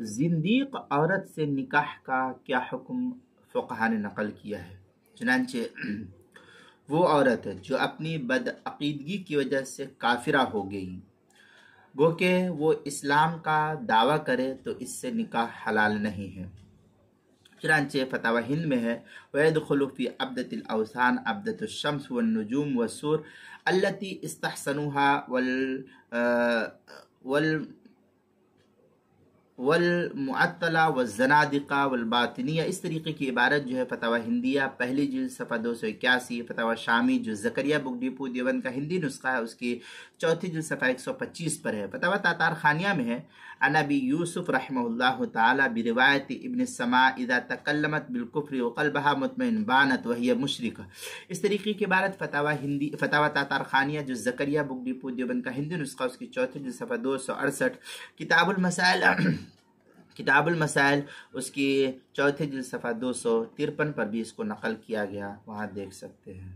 زندیق عورت سے نکاح کا کیا حکم فقہا نے نقل کیا ہے؟ چنانچہ وہ عورت جو اپنی بدعقیدگی کی وجہ سے کافرہ ہو گئی، گو کہ وہ اسلام کا دعویٰ کرے تو اس سے نکاح حلال نہیں ہے۔ چنانچہ فتاوی ہند میں ہے وَيَدْخُلُ فِي عَبْدَةِ الْأَوْثَانِ عَبْدَةُ الشَّمْسِ وَالنُّجُومِ وَالسُّورِ الَّتِي اسْتَحْسَنُوهَا والمعطلہ والزنادقہ والباطنیہ۔ اس طریقے کی عبارت جو ہے فتاوی ہندیہ پہلی جلد صفحہ 281، فتاوی شامی جو زکریا بک ڈپو دیوبند کا ہندی نسخہ ہے اس کی چوتھی جلد صفحہ 125 پر ہے۔ فتاوی تاتار خانیہ میں ہے عن ابی یوسف رحمہ اللہ تعالی بروایت ابن السماء اذا تکلمت بالکفر وقلبها مطمئن بانت وهي مشرکہ۔ اس طریقے کی عبارت فتاوی تاتار خانیہ جو زکریا بک ڈپو دیوبند کا ہندی نسخہ اس کی چوتھی جلد صفحہ 268، کتاب المسائل اس کی چوتھی جلد صفحہ 253 پر بھی اس کو نقل کیا گیا، وہاں دیکھ سکتے ہیں۔